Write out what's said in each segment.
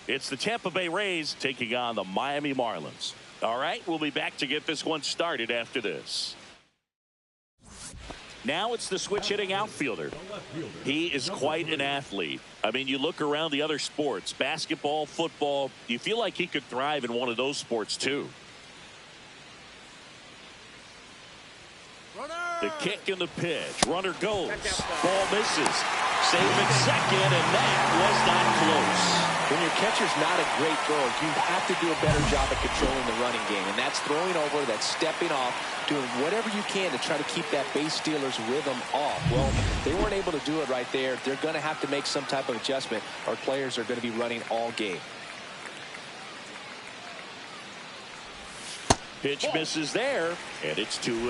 It's the Tampa Bay Rays taking on the Miami Marlins. All right, we'll be back to get this one started after this. Now it's the switch-hitting outfielder. He is quite an athlete. I mean, you look around the other sports, basketball, football, you feel like he could thrive in one of those sports too. The kick and the pitch. Runner goes. Ball misses. Save at second, and that was not close. When your catcher's not a great thrower, you have to do a better job at controlling the running game. And that's throwing over, that's stepping off, doing whatever you can to try to keep that base stealer's rhythm off. Well, they weren't able to do it right there. They're going to have to make some type of adjustment. Our players are going to be running all game. Pitch misses there, and it's 2-0.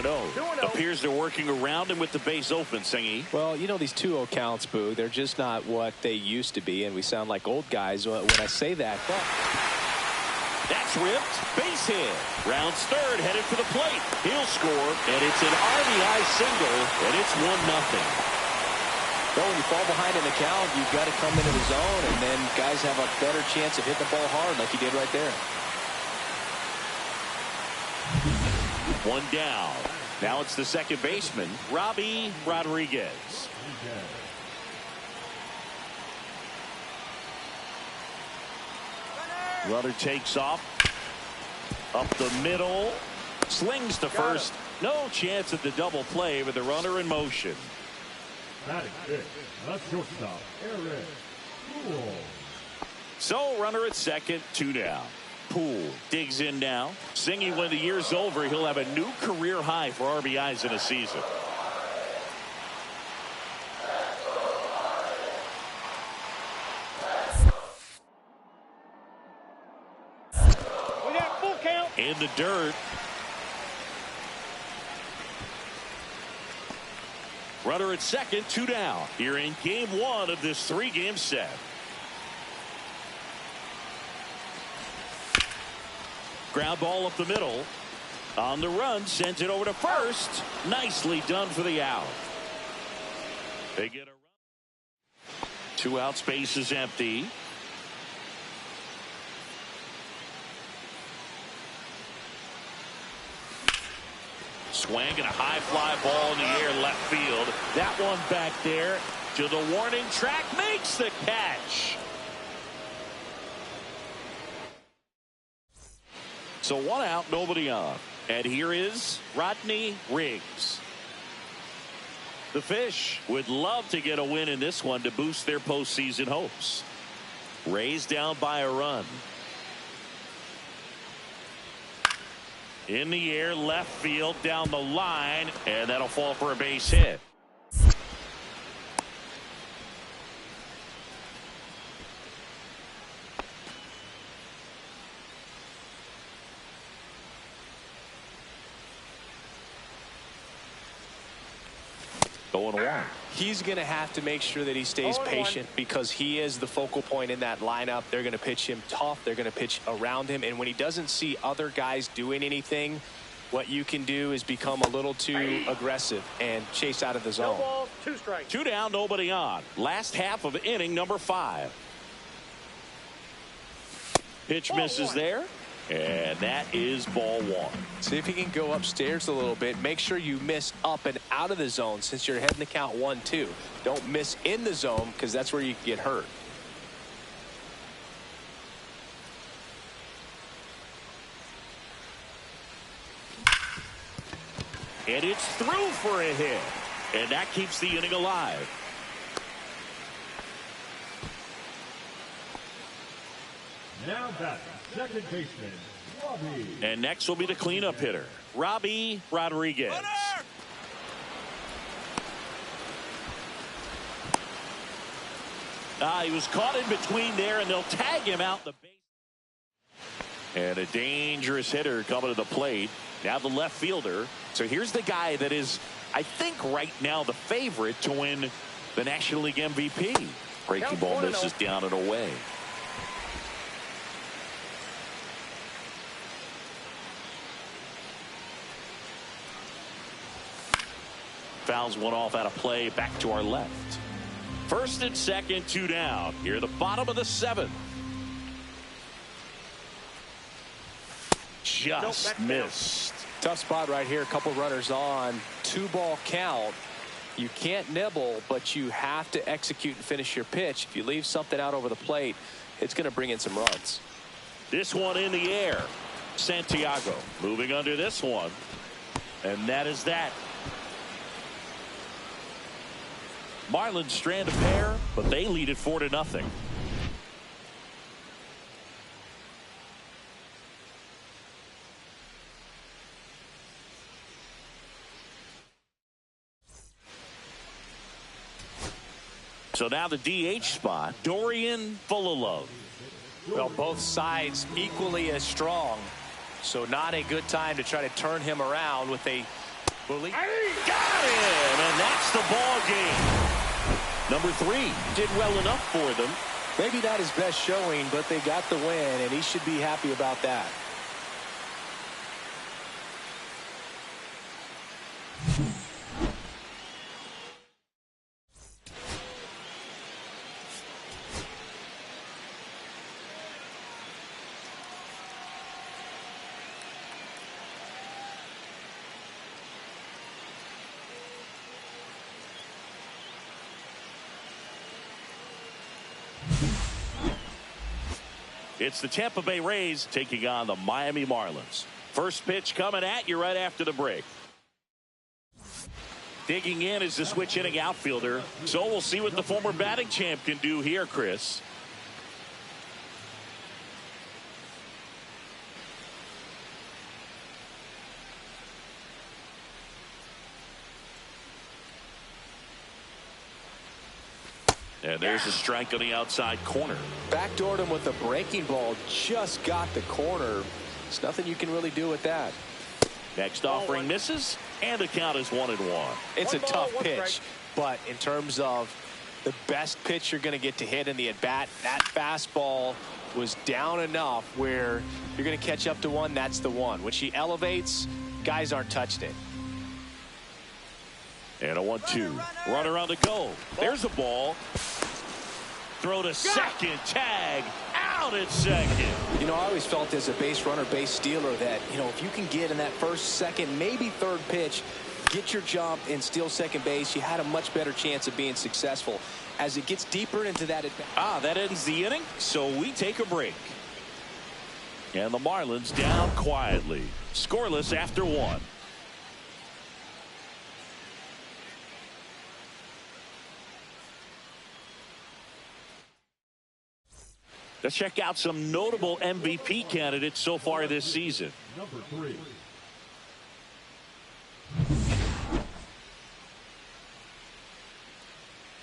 Appears they're working around him with the base open, Singy. Well, you know, these 2-0 counts, Boo, they're just not what they used to be, and we sound like old guys when I say that. But that's ripped. Base hit. Rounds third, headed for the plate. He'll score, and it's an RBI single, and it's 1-0. Well, when you fall behind in the count, you've got to come into the zone, and then guys have a better chance of hitting the ball hard like he did right there. One down. Now it's the second baseman, Robbie Rodriguez. Runner takes off. Up the middle. Slings to first. No chance at the double play with the runner in motion. So runner at second, 2 down. Poole digs in now. Singy, when the year's over, he'll have a new career high for RBIs in a season. We got full count. In the dirt. Runner at second, 2 down. Here in game 1 of this 3-game set. Ground ball up the middle. On the run, sends it over to first. Nicely done for the out. They get a run. 2 out, space is empty. Swing and a high fly ball in the air left field. That one back there to the warning track, makes the catch. So 1 out, nobody on. And here is Rodney Riggs. The Fish would love to get a win in this one to boost their postseason hopes. Rays down by a run. In the air, left field, down the line, and that'll fall for a base hit. Going one. He's going to have to make sure that he stays patient because he is the focal point in that lineup. They're going to pitch him tough. They're going to pitch around him. And when he doesn't see other guys doing anything, what you can do is become a little too aggressive and chase out of the zone. No balls, 2 strikes. 2 down, nobody on. Last half of inning number 5. Pitch misses there. And that is ball 1. See if he can go upstairs a little bit. Make sure you miss up and out of the zone since you're heading to count 1-2. Don't miss in the zone because that's where you can get hurt. And it's through for a hit. And that keeps the inning alive. Now back, second baseman, Robbie. And next will be the cleanup hitter, Robbie Rodriguez. He was caught in between there, and they'll tag him out the base. And a dangerous hitter coming to the plate. Now the left fielder. So here's the guy that is, I think, right now the favorite to win the National League MVP. Breaking ball misses down and away. Fouls one off out of play, back to our left. First and second, 2 down. Here at the bottom of the 7th. Just missed. Tough spot right here. A couple runners on. 2-ball count. You can't nibble, but you have to execute and finish your pitch. If you leave something out over the plate, it's going to bring in some runs. This one in the air. Santiago moving under this one. And that is that. Marlins strand a pair, but they lead it 4-0. So now the DH spot, Dorian Fullilove. Well, both sides equally as strong. So not a good time to try to turn him around with a bully. Got him, and that's the ball game. Number 3 did well enough for them. Maybe not his best showing, but they got the win, and he should be happy about that. It's the Tampa Bay Rays taking on the Miami Marlins. First pitch coming at you right after the break. Digging in is the switch hitting outfielder. So we'll see what the former batting champ can do here, Chris. And there's a strike on the outside corner. Backdoored him with the breaking ball. Just got the corner. There's nothing you can really do with that. Next offering misses, and the count is 1-1. It's a tough pitch, but in terms of the best pitch you're going to get to hit in the at-bat, that fastball was down enough where you're going to catch up to one. That's the one. When she elevates, guys aren't touched it. And a 1-2. Runner on the go. There's a ball. Throw to second. Tag out at second. You know, I always felt as a base runner, base stealer that, you know, if you can get in that first, second, maybe third pitch, get your jump and steal second base, you had a much better chance of being successful. As it gets deeper into that that ends the inning, so we take a break. And the Marlins down quietly. Scoreless after 1. Let's check out some notable MVP candidates so far this season. Number 3.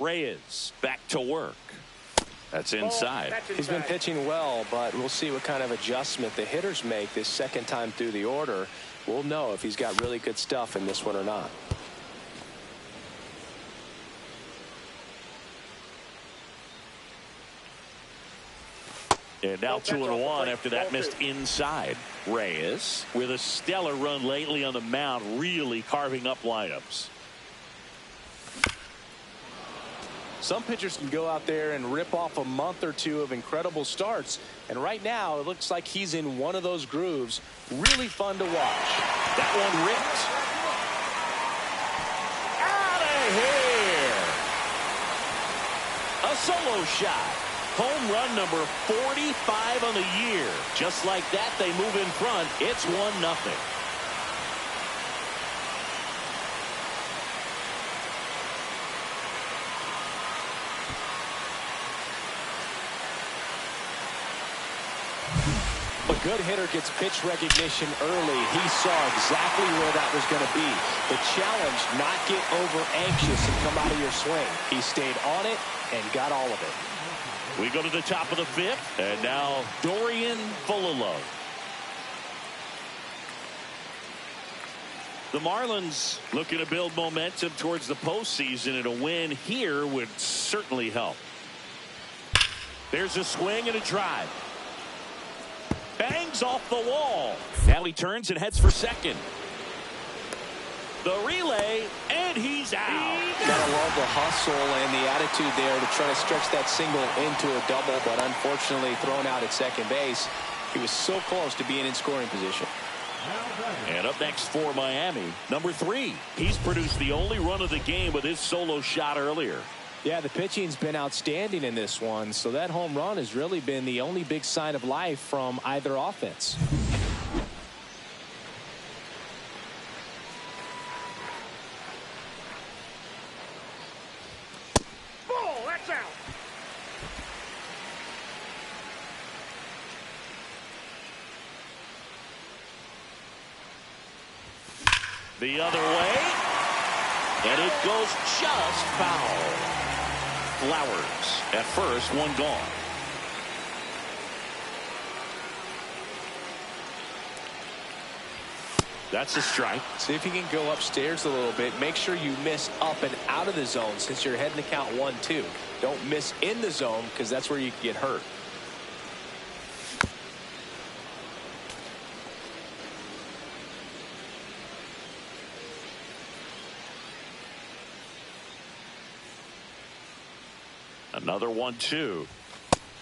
Reyes back to work. That's inside. He's been pitching well, but we'll see what kind of adjustment the hitters make this second time through the order. We'll know if he's got really good stuff in this one or not. And now 2-1 after that missed inside. Reyes with a stellar run lately on the mound, really carving up lineups. Some pitchers can go out there and rip off a month or two of incredible starts. And right now, it looks like he's in one of those grooves. Really fun to watch. That one ripped. Out of here. A solo shot. Home run number 45 on the year. Just like that, they move in front. It's 1-0. A good hitter gets pitch recognition early. He saw exactly where that was going to be. The challenge, not get over anxious and come out of your swing. He stayed on it and got all of it. We go to the top of the 5th, and now Dorian Fullilove. The Marlins looking to build momentum towards the postseason, and a win here would certainly help. There's a swing and a drive. Bangs off the wall. Now he turns and heads for second. The relay, and he's out. Got a love the hustle and the attitude there to try to stretch that single into a double, but unfortunately thrown out at second base. He was so close to being in scoring position. And up next for Miami, number 3. He's produced the only run of the game with his solo shot earlier. Yeah, the pitching's been outstanding in this one, so that home run has really been the only big sign of life from either offense. Ball, that's out. The other way, and it goes just foul. Flowers at first, one gone. That's a strike. See if you can go upstairs a little bit. Make sure you miss up and out of the zone since you're heading to count 1-2. Don't miss in the zone because that's where you can get hurt. Another 1-2.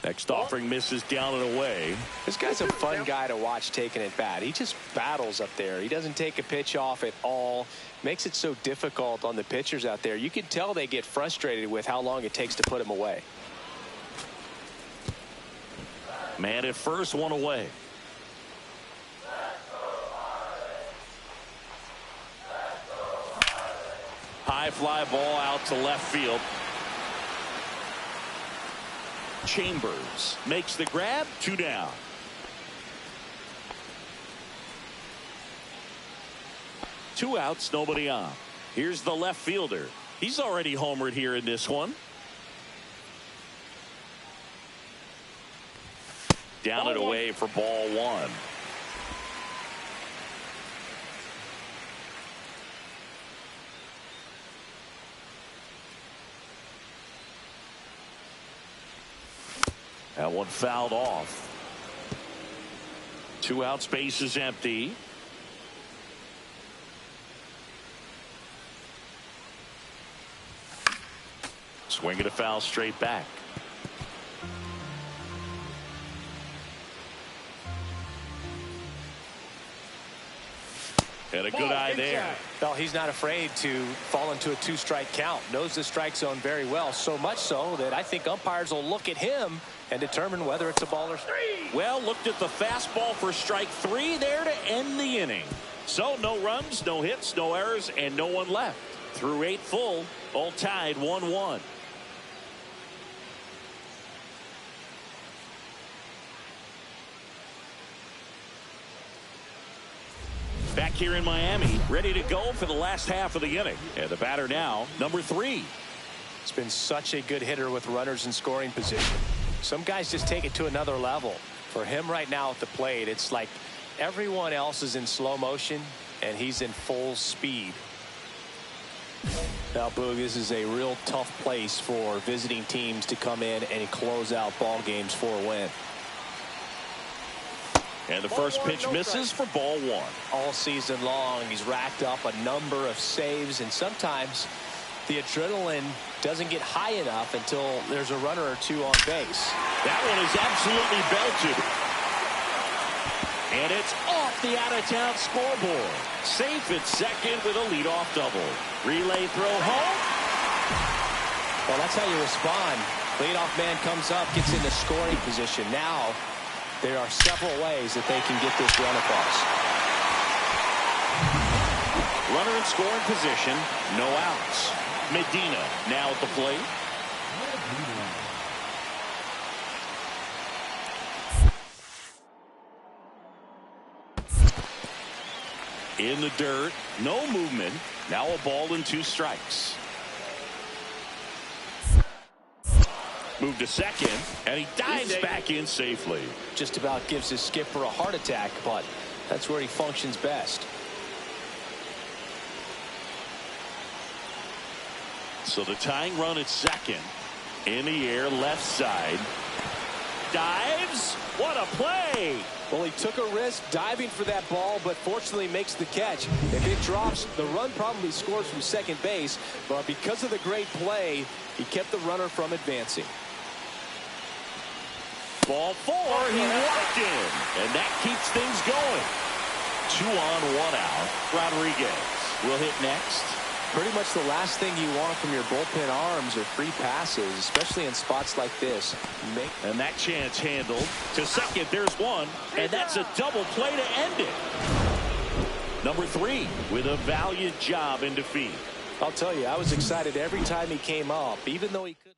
Next offering misses down and away. This guy's a fun guy to watch taking at bat. He just battles up there. He doesn't take a pitch off at all. Makes it so difficult on the pitchers out there. You can tell they get frustrated with how long it takes to put him away. Man at first, one away. High fly ball out to left field. Chambers makes the grab, 2 down. Two outs, nobody on. Here's the left fielder. He's already homered here in this one. Down and away for ball 1. That one fouled off. 2 outs, base is empty. Swing and a foul straight back. And a good eye there. Well, he's not afraid to fall into a 2-strike count. Knows the strike zone very well. So much so that I think umpires will look at him and determine whether it's a ball or strike. Well, looked at the fastball for strike 3 there to end the inning. So no runs, no hits, no errors, and no one left. Through 8 full, all tied 1-1. Back here in Miami, ready to go for the last half of the inning. And the batter now, number 3. It's been such a good hitter with runners in scoring position. Some guys just take it to another level. For him right now at the plate, it's like everyone else is in slow motion and he's in full speed. Now, Boog, this is a real tough place for visiting teams to come in and close out ball games for a win. And the first pitch misses for ball 1. All season long, he's racked up a number of saves, and sometimes the adrenaline doesn't get high enough until there's a runner or 2 on base. That one is absolutely belted. And it's off the out-of-town scoreboard. Safe at second with a leadoff double. Relay throw home. Well, that's how you respond. Leadoff man comes up, gets into scoring position. Now, there are several ways that they can get this run across. Runner in scoring position, no outs. Medina now at the plate. In the dirt, no movement. Now a ball and 2 strikes. Moved to second, and he dives back in safely. Just about gives his skipper a heart attack, but that's where he functions best. So the tying run at second. In the air, left side. Dives. What a play. Well, he took a risk diving for that ball, but fortunately makes the catch. If it drops, the run probably scores from second base, but because of the great play, he kept the runner from advancing. Ball 4, he walked in, and that keeps things going. 2 on, 1 out. Rodriguez will hit next. Pretty much the last thing you want from your bullpen arms are free passes, especially in spots like this. And that chance handled. To second, there's one, and that's a double play to end it. Number 3 with a valiant job in defeat. I'll tell you, I was excited every time he came up, even though he couldn't.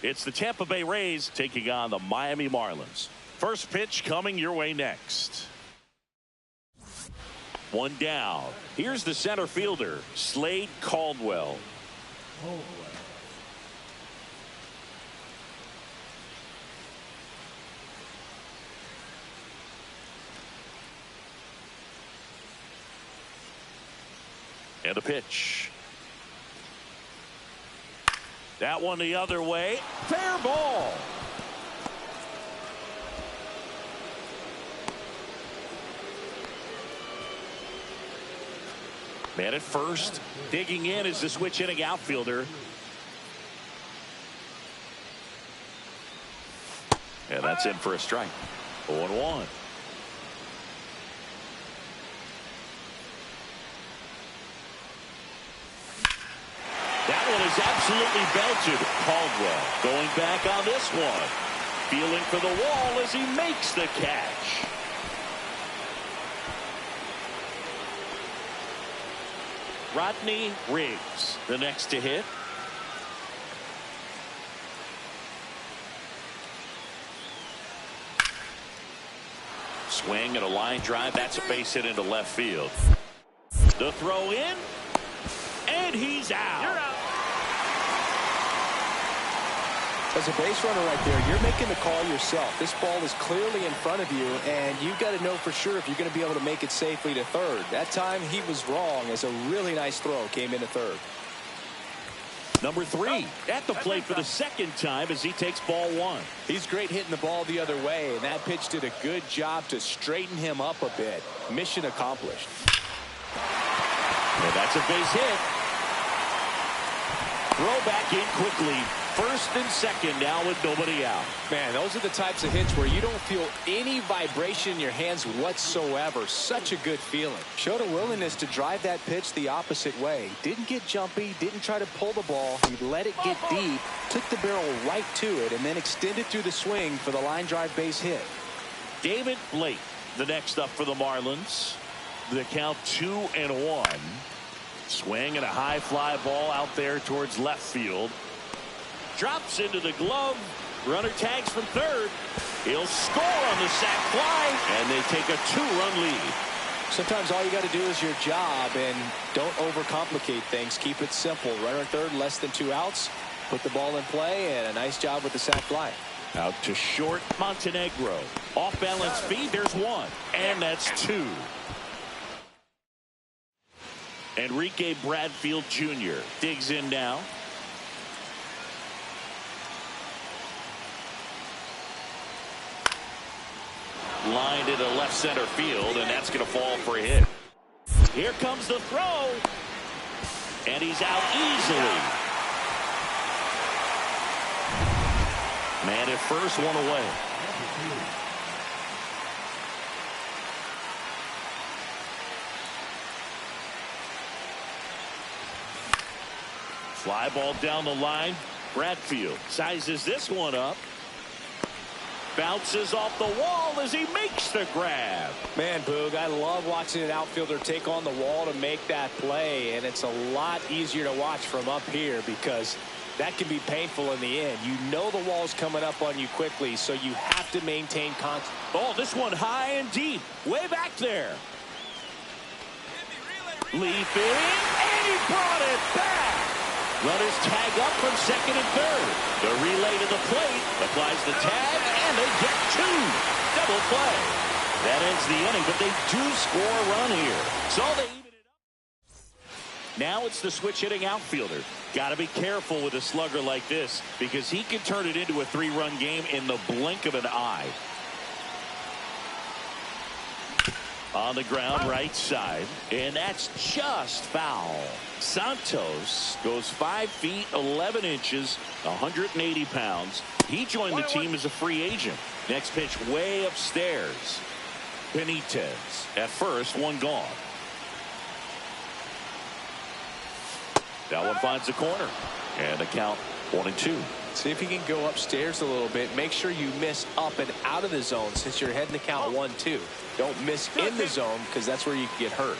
It's the Tampa Bay Rays taking on the Miami Marlins. First pitch coming your way next. 1 down. Here's the center fielder, Slade Caldwell. And a pitch. That one the other way. Fair ball. Man at first. Digging in is the switch hitting outfielder. And that's in for a strike. 0-1. That one is absolutely belted. Caldwell going back on this one. Feeling for the wall as he makes the catch. Rodney Riggs, the next to hit. Swing and a line drive. That's a base hit into left field. The throw in. And he's out. You're out. As a base runner right there, you're making the call yourself. This ball is clearly in front of you, and you've got to know for sure if you're going to be able to make it safely to third. That time he was wrong, as a really nice throw came into third. Number 3 at the plate for the second time as he takes ball 1. He's great hitting the ball the other way, and that pitch did a good job to straighten him up a bit. Mission accomplished. Well, that's a base hit. Throw back in quickly. First and second now with nobody out. Man, those are the types of hits where you don't feel any vibration in your hands whatsoever. Such a good feeling. Showed a willingness to drive that pitch the opposite way. Didn't get jumpy, didn't try to pull the ball. He let it get deep, took the barrel right to it, and then extended through the swing for the line drive base hit. David Blake, the next up for the Marlins. The count 2-1. Swing and a high fly ball out there towards left field. Drops into the glove. Runner tags from third. He'll score on the sac fly, and they take a 2-run lead. Sometimes all you got to do is your job, and don't overcomplicate things. Keep it simple. Runner third, less than 2 outs. Put the ball in play, and a nice job with the sac fly. Out to short, Montenegro. Off balance feed, there's 1, and that's 2. Enrique Bradfield Jr. digs in now. Lined into left center field, and that's going to fall for a hit. Here comes the throw, and he's out easily. Man at first, 1 away. Fly ball down the line. Bradfield sizes this one up. Bounces off the wall as he makes the grab. Man, Boog, I love watching an outfielder take on the wall to make that play, and it's a lot easier to watch from up here because that can be painful in the end. You know the wall's coming up on you quickly, so you have to maintain contact. Oh, this one high and deep, way back there. Leaping, and he brought it back. Runners tag up from second and third. The relay to the plate, applies the tag, and they get two. Double play. That ends the inning, but they do score a run here. So they even it up. Now it's the switch hitting outfielder. Got to be careful with a slugger like this because he can turn it into a three-run game in the blink of an eye. On the ground, right side, and that's just foul. Santos goes 5 feet 11 inches, 180 pounds. He joined the team as a free agent. Next pitch way upstairs. Benitez at first, one gone. That one finds the corner, and the count 1-2. See if you can go upstairs a little bit. Make sure you miss up and out of the zone since you're heading to count 1-2. Don't miss in the zone because that's where you can get hurt.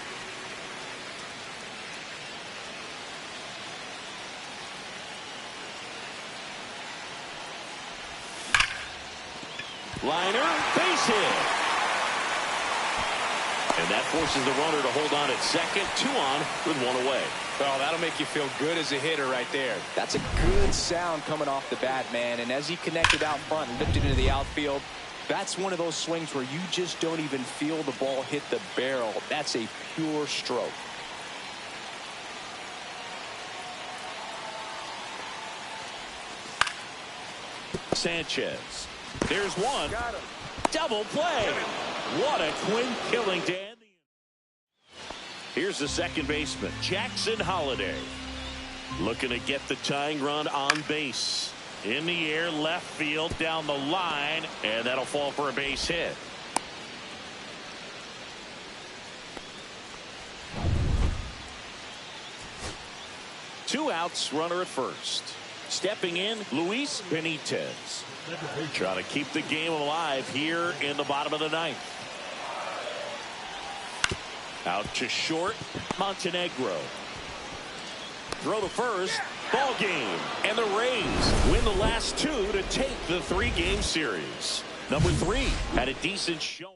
Liner, base hit. And that forces the runner to hold on at second. 2 on with 1 away. Well, that'll make you feel good as a hitter right there. That's a good sound coming off the bat, man. And as he connected out front and lifted into the outfield, that's one of those swings where you just don't even feel the ball hit the barrel. That's a pure stroke. Sanchez. There's one. Double play. What a Quinn-killing to end the inning. Here's the second baseman, Jackson Holliday. Looking to get the tying run on base. In the air, left field, down the line, and that'll fall for a base hit. Two outs, runner at first. Stepping in, Luis Benitez. Trying to keep the game alive here in the bottom of the ninth. Out to short, Montenegro. Throw to first, ball game. And the Rays win the last 2 to take the 3-game series. Number 3 had a decent showing.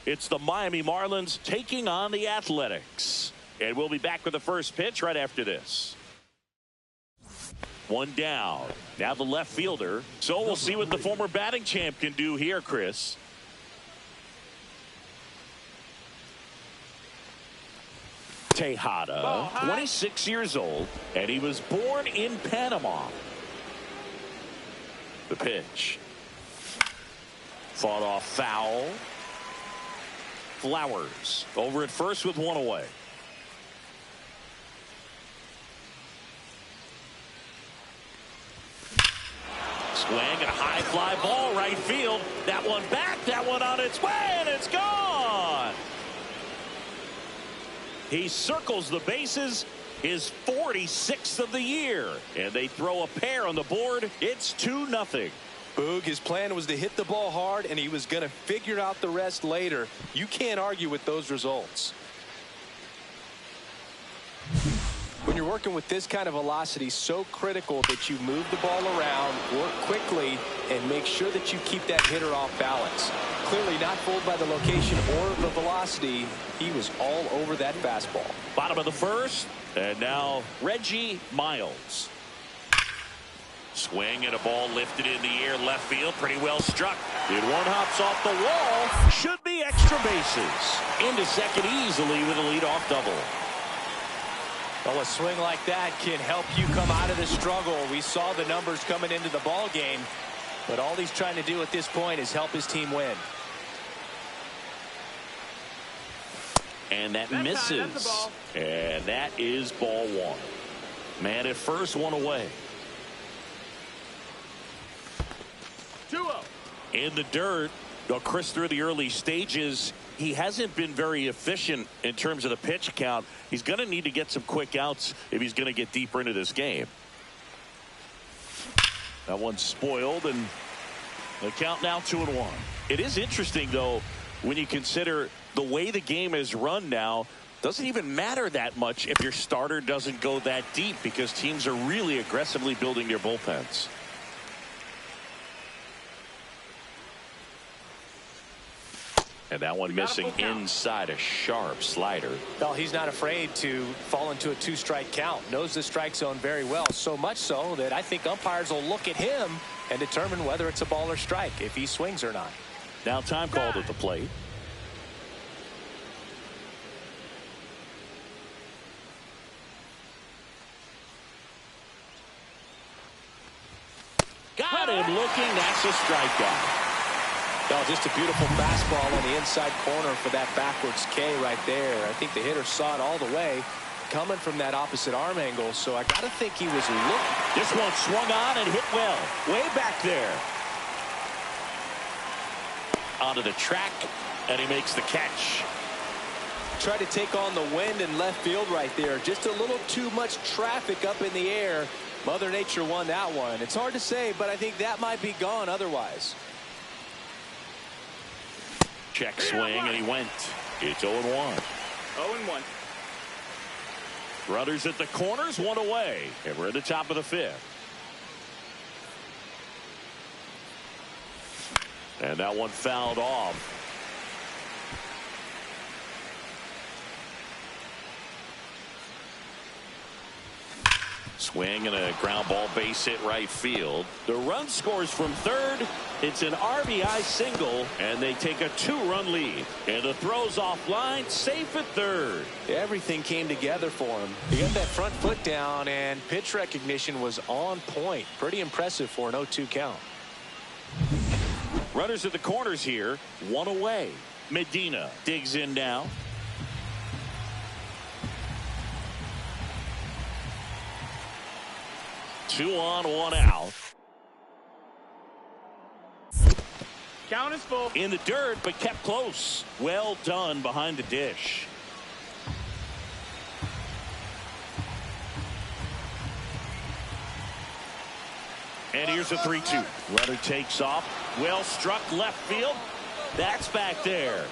It's the Miami Marlins taking on the Athletics. And we'll be back with the first pitch right after this. One down. Now the left fielder. So we'll see what the former batting champ can do here, Chris. Tejada, 26 years old, and he was born in Panama. The pitch. Fought off foul. Flowers over at first with one away. Swing and a high fly ball right field. That one back, that one on its way, and it's gone. He circles the bases, his 46th of the year, and they throw a pair on the board. It's 2-0. Boog, his plan was to hit the ball hard, and he was going to figure out the rest later. You can't argue with those results. When you're working with this kind of velocity, so critical that you move the ball around, work quickly, and make sure that you keep that hitter off balance. Clearly not fooled by the location or the velocity. He was all over that fastball. Bottom of the first, and now Reggie Miles. Swing and a ball lifted in the air, left field, pretty well struck. It one hops off the wall, should be extra bases. Into second easily with a leadoff double. Well, a swing like that can help you come out of the struggle. We saw the numbers coming into the ball game, but all he's trying to do at this point is help his team win. And that misses. And that is ball one. Man at first, one away. 2-0. In the dirt. Chris, through the early stages, he hasn't been very efficient in terms of the pitch count. He's going to need to get some quick outs if he's going to get deeper into this game. That one's spoiled, and the count now 2-1. It is interesting, though, when you consider the way the game is run now. Doesn't even matter that much if your starter doesn't go that deep, because teams are really aggressively building their bullpens. And that one missing inside, a sharp slider. Well, he's not afraid to fall into a two-strike count. Knows the strike zone very well. So much so that I think umpires will look at him and determine whether it's a ball or strike, if he swings or not. Now time called at the plate. Got him looking. That's a strikeout. Oh, just a beautiful fastball on the inside corner for that backwards K right there. I think the hitter saw it all the way coming from that opposite arm angle, so I got to think he was looking. This one swung on and hit well. Way back there. Onto the track, and he makes the catch. Tried to take on the wind in left field right there. Just a little too much traffic up in the air. Mother Nature won that one. It's hard to say, but I think that might be gone otherwise. Check swing, and he went. It's 0-1. 0-1. Runners at the corners, one away. And we're at the top of the fifth. And that one fouled off. Swing and a ground ball base hit right field. The run scores from third. It's an RBI single, and they take a 2-run lead. And the throw's offline, safe at third. Everything came together for him. He got that front foot down, and pitch recognition was on point. Pretty impressive for an 0-2 count. Runners at the corners here, one away. Medina digs in now. Two on, one out. Count is full. In the dirt, but kept close. Well done behind the dish. And here's a 3-2. Runner takes off. Well struck left field. That's back there.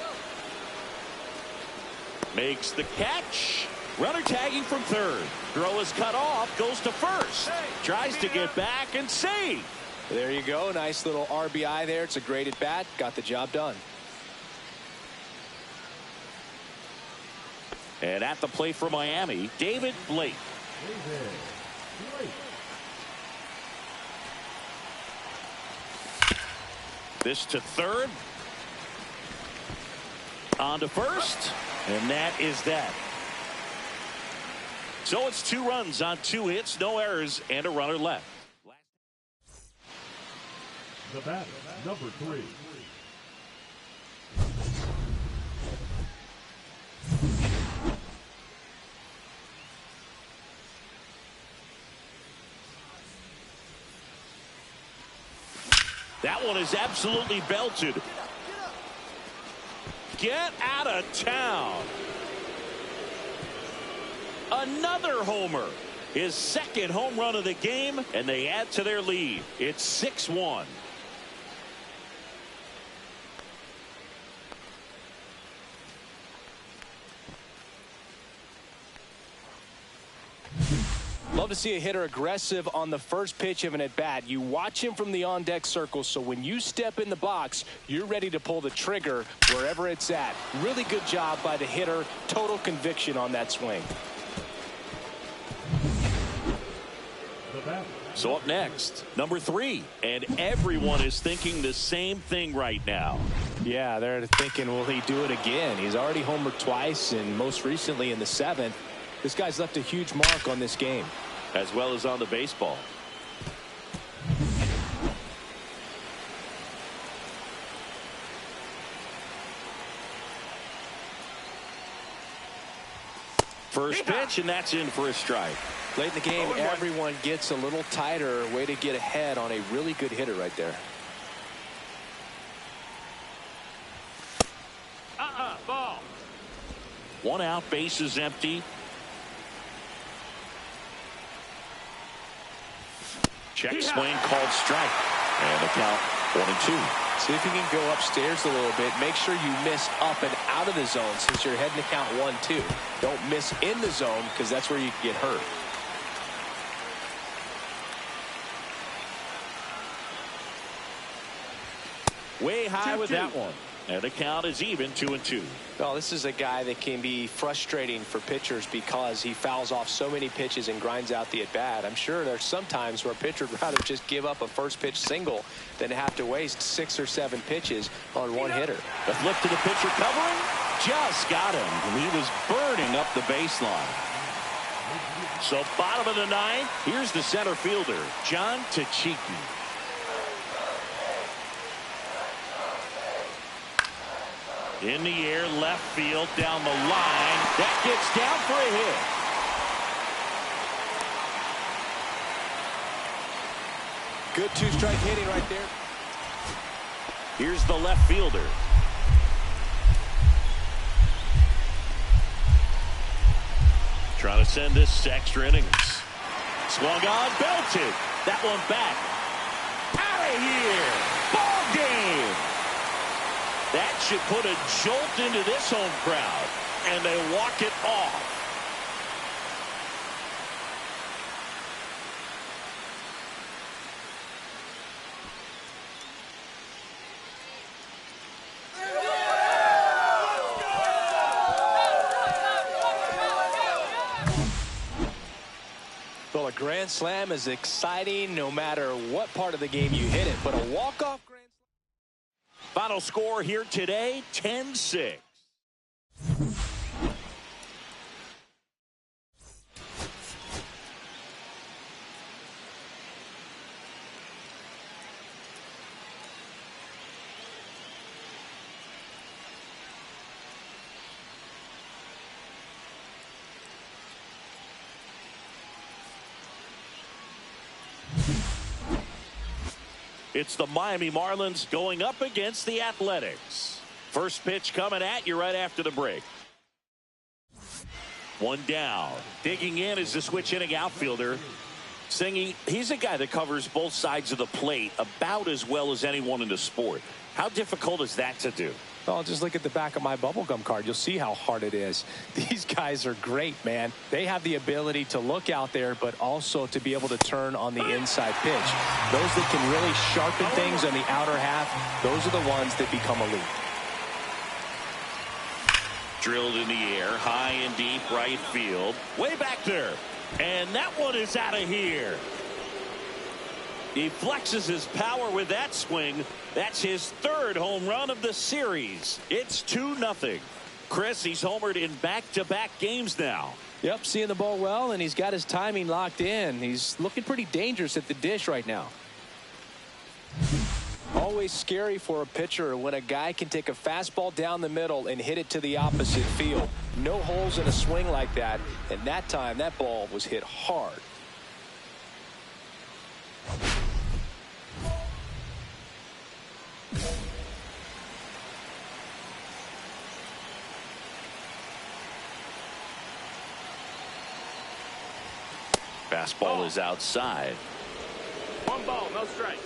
Makes the catch. Runner tagging from third. Throw is cut off. Goes to first. Tries to get back and save. There you go. Nice little RBI there. It's a great at bat. Got the job done. And at the plate for Miami, David Blake. This to third. On to first. And that is that. So it's 2 runs on 2 hits, no errors, and a runner left. The batter, number 3. That one is absolutely belted. Get out of town. Another homer. His second home run of the game, and they add to their lead. It's 6-1. Love to see a hitter aggressive on the first pitch of an at-bat. You watch him from the on-deck circle, so when you step in the box, you're ready to pull the trigger wherever it's at. Really good job by the hitter. Total conviction on that swing. So up next, number 3. And everyone is thinking the same thing right now. Yeah, they're thinking, will he do it again? He's already homered twice, and most recently in the 7th. This guy's left a huge mark on this game. As well as on the baseball. First pitch, and that's in for a strike. Late in the game, everyone gets a little tighter. Way to get ahead on a really good hitter right there. Ball. 1 out, bases empty. Check swing called strike. And the count 1-2. See if you can go upstairs a little bit. Make sure you miss up and out of the zone since you're heading to count 1-2. Don't miss in the zone because that's where you can get hurt. Way high with that one. And the count is even 2-2. Well, this is a guy that can be frustrating for pitchers because he fouls off so many pitches and grinds out the at-bat. I'm sure there's some times where a pitcher would rather just give up a first pitch single than have to waste 6 or 7 pitches on one hitter. The flip to the pitcher covering. Just got him. And he was burning up the baseline. So bottom of the 9th. Here's the center fielder, John Tachiki. In the air, left field, down the line. That gets down for a hit. Good 2-strike hitting right there. Here's the left fielder. Trying to send this extra innings. Swung on, belted. That one back. Out of here. Ball game. That should put a jolt into this home crowd. And they walk it off. Well, a grand slam is exciting no matter what part of the game you hit it, but a walk-off grand slam. Final score here today, 10-6. It's the Miami Marlins going up against the Athletics. First pitch coming at you right after the break. One down. Digging in is the switch hitting outfielder. Singy, he's a guy that covers both sides of the plate about as well as anyone in the sport. How difficult is that to do? Oh, just look at the back of my bubblegum card. You'll see how hard it is. These guys are great, man. They have the ability to look out there, but also to be able to turn on the inside pitch. Those that can really sharpen things on the outer half, those are the ones that become elite. Drilled in the air, high and deep right field. Way back there. And that one is out of here. He flexes his power with that swing. That's his third home run of the series. It's 2-0. Chris, he's homered in back-to-back games now. Yep, seeing the ball well, and he's got his timing locked in. He's looking pretty dangerous at the dish right now. Always scary for a pitcher when a guy can take a fastball down the middle and hit it to the opposite field. No holes in a swing like that, and that time that ball was hit hard. Fastball is outside. 1 ball, no strikes.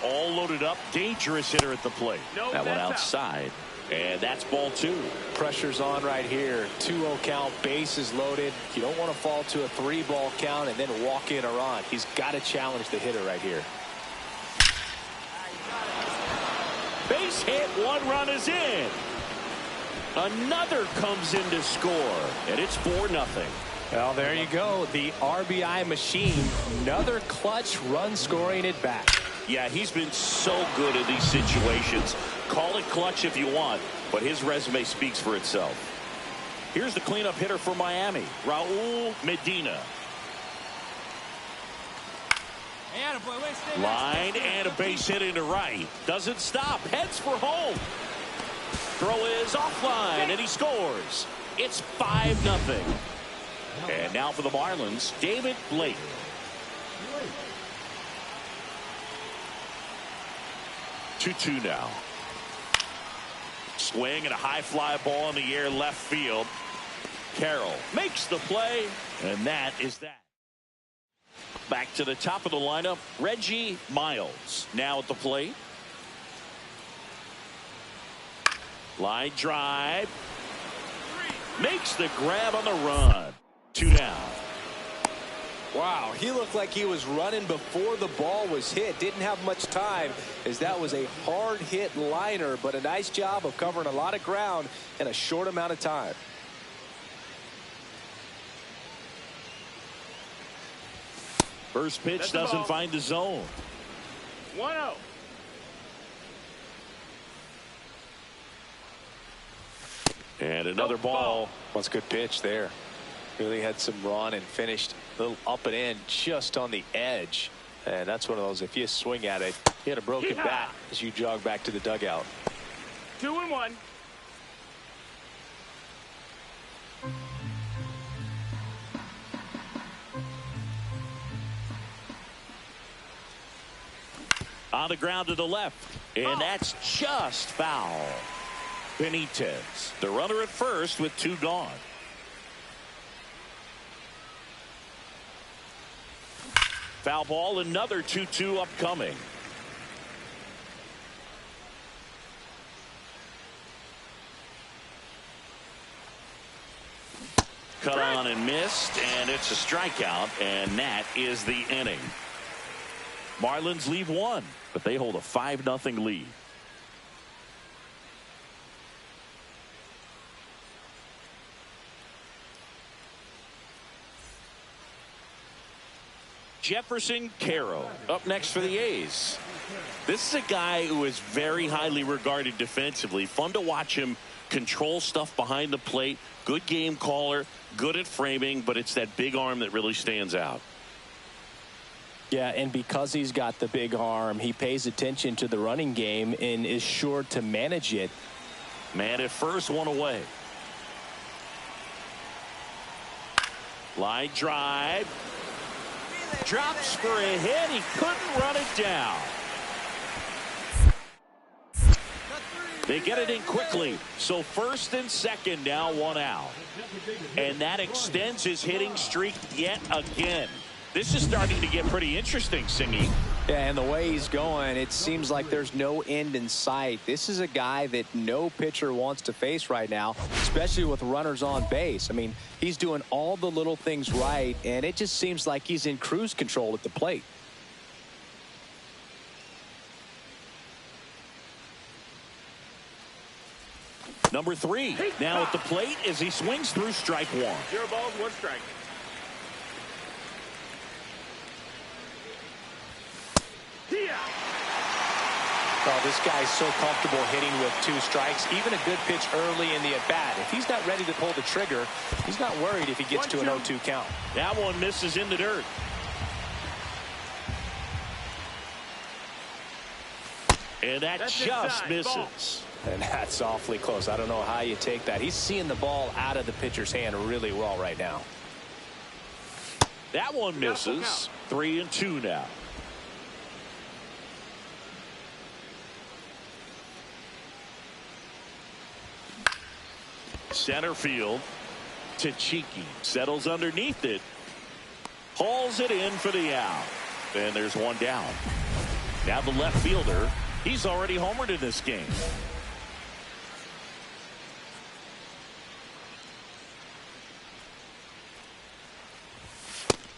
All loaded up, dangerous hitter at the plate. No, that one that's outside. And that's ball 2. Pressure's on right here. 2-0 count, bases loaded. You don't want to fall to a 3-ball count and then walk in or on. He's got to challenge the hitter right here. Base hit, 1 run is in. Another comes in to score, and it's 4-0. Well, there you go. The RBI machine. Another clutch run scoring at bat. Yeah, he's been so good in these situations. Call it clutch if you want, but his resume speaks for itself. Here's the cleanup hitter for Miami, Raul Medina. Line and a base hit into right. Doesn't stop. Heads for home. Throw is offline, and he scores. It's 5-0. And now for the Marlins, David Blake. Two now. Swing and a high fly ball in the air left field. Carroll makes the play, and that is that. Back to the top of the lineup, Reggie Miles now at the plate. Line drive. Makes the grab on the run. 2 down. Wow, he looked like he was running before the ball was hit. Didn't have much time, as that was a hard hit liner, but a nice job of covering a lot of ground in a short amount of time. First pitch doesn't find the zone. 1-0. And another ball. That's a good pitch there. Really had some run and finished a little up and in just on the edge. And that's one of those, if you swing at it, you had a broken bat as you jog back to the dugout. 2-1. On the ground to the left, and that's just foul. Benitez, the runner at first with 2 gone. Foul ball, another 2-2 upcoming. Cut on and missed, and it's a strikeout, and that is the inning. Marlins leave 1, but they hold a 5-0 lead. Jefferson Caro up next for the A's. This is a guy who is very highly regarded defensively. Fun to watch him control stuff behind the plate. Good game caller, good at framing, but it's that big arm that really stands out. Yeah, and because he's got the big arm, he pays attention to the running game and is sure to manage it. Man at first, 1 away. Line drive. Drops for a hit. He couldn't run it down. They get it in quickly. So first and second, now 1 out. And that extends his hitting streak yet again. This is starting to get pretty interesting, Singy. Yeah, and the way he's going, it seems like there's no end in sight. This is a guy that no pitcher wants to face right now, especially with runners on base. I mean, he's doing all the little things right, and it just seems like he's in cruise control at the plate. Number 3 now at the plate as he swings through strike 1. 0 balls, 1 strike. Oh, this guy's so comfortable hitting with 2 strikes. Even a good pitch early in the at-bat. If he's not ready to pull the trigger, he's not worried if he gets to an 0-2 count. That one misses in the dirt. And that just misses. And that's awfully close. I don't know how you take that. He's seeing the ball out of the pitcher's hand really well right now. That one misses. 3-2 now. Center field. Tachiki settles underneath it. Hauls it in for the out. And there's one down. Now the left fielder. He's already homered in this game.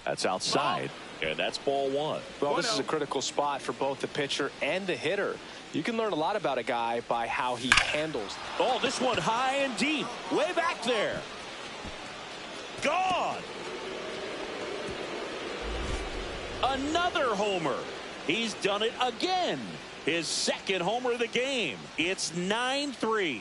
That's outside. And that's ball 1. Well, this is a critical spot for both the pitcher and the hitter. You can learn a lot about a guy by how he handles. Oh, this one high and deep. Way back there. Gone. Another homer. He's done it again. His second homer of the game. It's 9-3.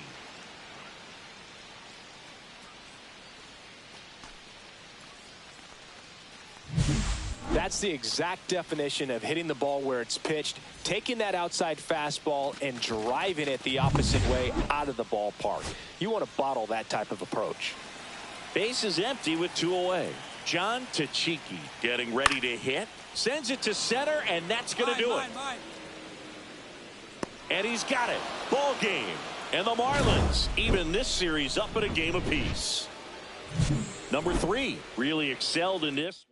That's the exact definition of hitting the ball where it's pitched, taking that outside fastball and driving it the opposite way out of the ballpark. You want to bottle that type of approach. Base is empty with 2 away. John Tachiki getting ready to hit. Sends it to center, and that's going to do it. And he's got it. Ball game. And the Marlins even this series up at a game apiece. Number 3 really excelled in this one.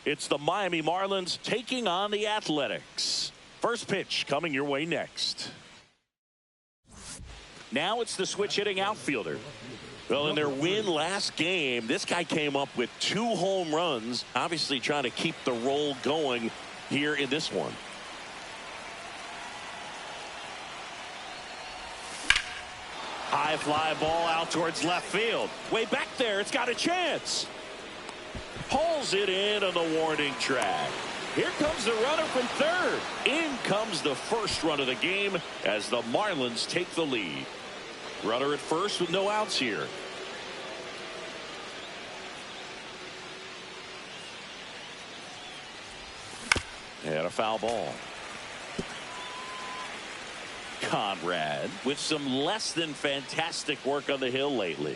It's the Miami Marlins taking on the Athletics. First pitch coming your way next. Now it's the switch hitting outfielder. Well, in their win last game, this guy came up with 2 home runs, obviously trying to keep the roll going here in this one. High fly ball out towards left field. Way back there, it's got a chance. Pulls it in on the warning track. Here comes the runner from third. In comes the first run of the game as the Marlins take the lead. Runner at first with no outs here. And a foul ball. Conrad with some less than fantastic work on the hill lately.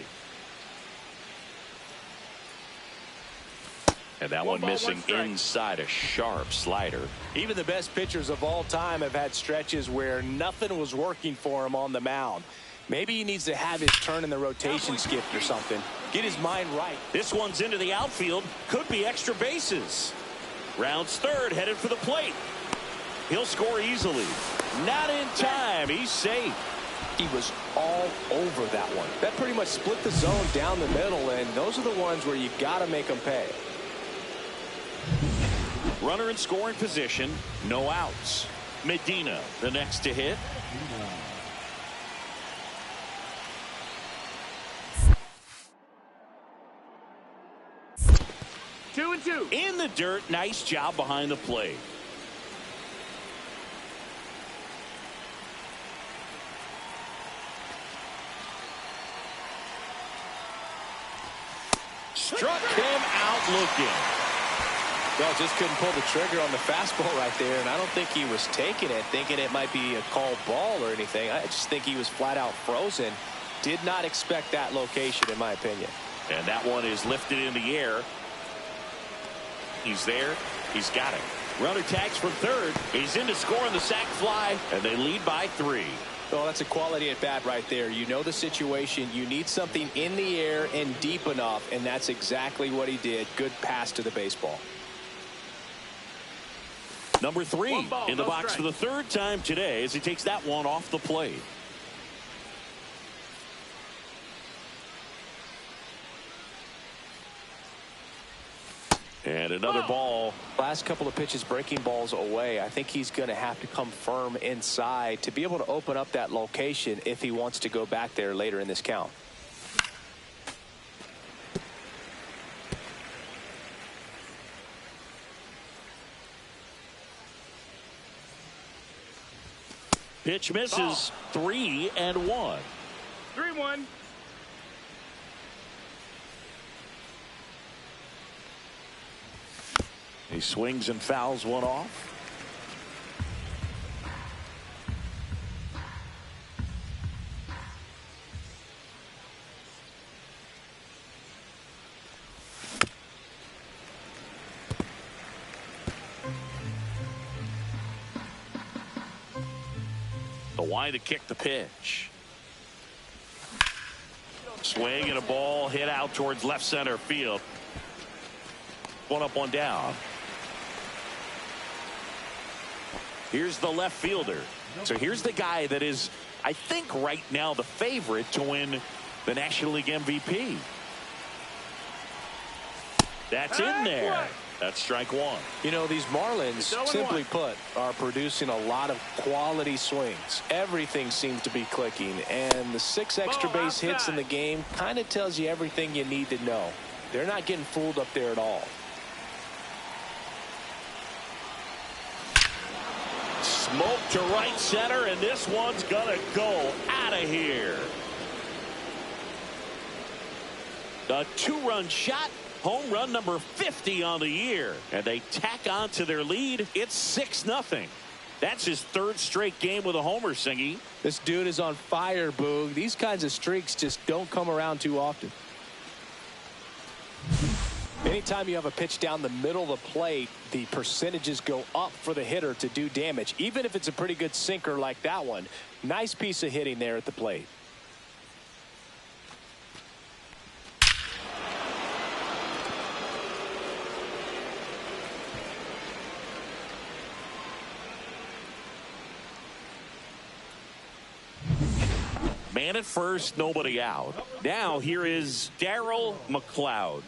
And that one missing inside a sharp slider. Even the best pitchers of all time have had stretches where nothing was working for him on the mound. Maybe he needs to have his turn in the rotation skipped or something. Get his mind right. This one's into the outfield. Could be extra bases. Rounds third, headed for the plate. He'll score easily. Not in time. He's safe. He was all over that one. That pretty much split the zone down the middle, and those are the ones where you got to make them pay. Runner in scoring position, no outs. Medina, the next to hit. Two and two. In the dirt, nice job behind the plate. Struck him out looking. Well, just couldn't pull the trigger on the fastball right there, and I don't think he was taking it, thinking it might be a called ball or anything. I just think he was flat out frozen. Did not expect that location, in my opinion. And that one is lifted in the air. He's there. He's got it. Runner tags from third. He's in to score on the sac fly, and they lead by 3. Oh, that's a quality at bat right there. You know the situation. You need something in the air and deep enough, and that's exactly what he did. Good pass to the baseball. Number 3 in the box for the 3rd time today as he takes that one off the plate. And another ball. Last couple of pitches breaking balls away. I think he's going to have to come firm inside to be able to open up that location if he wants to go back there later in this count. Pitch misses. 3-1. 3-1. He swings and fouls one off. The wind to kick the pitch. Swing and a ball hit out towards left center field. One up, one down. Here's the left fielder. So here's the guy that is, I think, right now the favorite to win the National League MVP. That's in there. That's strike 1. You know, these Marlins, simply put, are producing a lot of quality swings. Everything seems to be clicking, and the 6 extra base hits in the game kind of tells you everything you need to know. They're not getting fooled up there at all. Smoke to right center, and this one's gonna go out of here. A 2-run shot. Home run number 50 on the year, and they tack on to their lead. It's 6-0. That's his 3rd straight game with a homer, Singy. This dude is on fire, Boog. These kinds of streaks just don't come around too often. Anytime you have a pitch down the middle of the plate, the percentages go up for the hitter to do damage, even if it's a pretty good sinker like that one. Nice piece of hitting there at the plate. Man at first, nobody out. Now here is Darryl McLeod.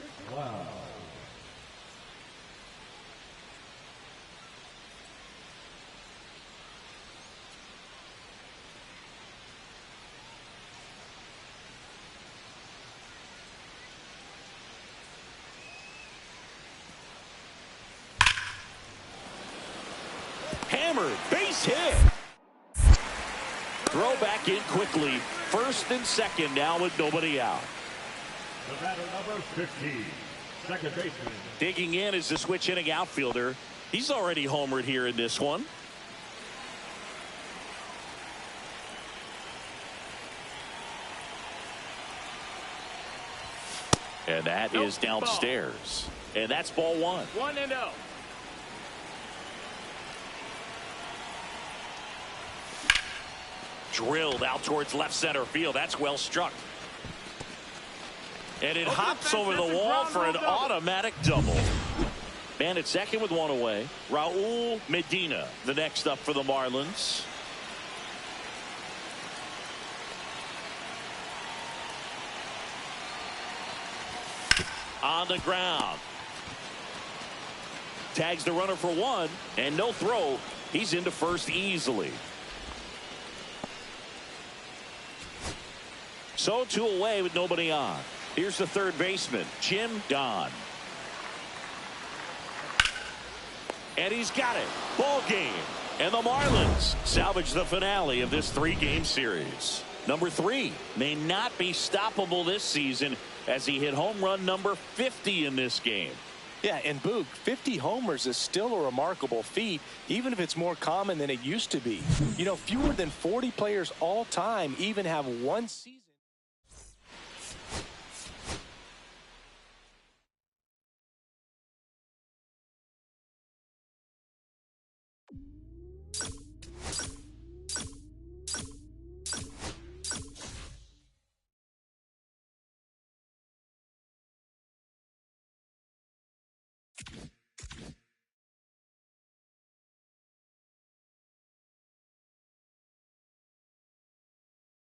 Hammered, base hit. Throw back in quickly. 1st and 2nd now with nobody out. The batter number 15, second baseman. Digging in is the switch hitting outfielder. He's already homered here in this one. And that is downstairs. And that's ball 1. 1-0. Drilled out towards left center field. That's well struck. And it hops over the wall for an automatic double. Man at second with 1 away. Raul Medina, the next up for the Marlins. On the ground. Tags the runner for 1, and no throw. He's into first easily. So 2 away with nobody on. Here's the 3rd baseman, Jim Don. And he's got it. Ball game. And the Marlins salvage the finale of this 3-game series. Number 3 may not be stoppable this season as he hit home run number 50 in this game. Yeah, and Boog, 50 homers is still a remarkable feat, even if it's more common than it used to be. You know, fewer than 40 players all time even have one season.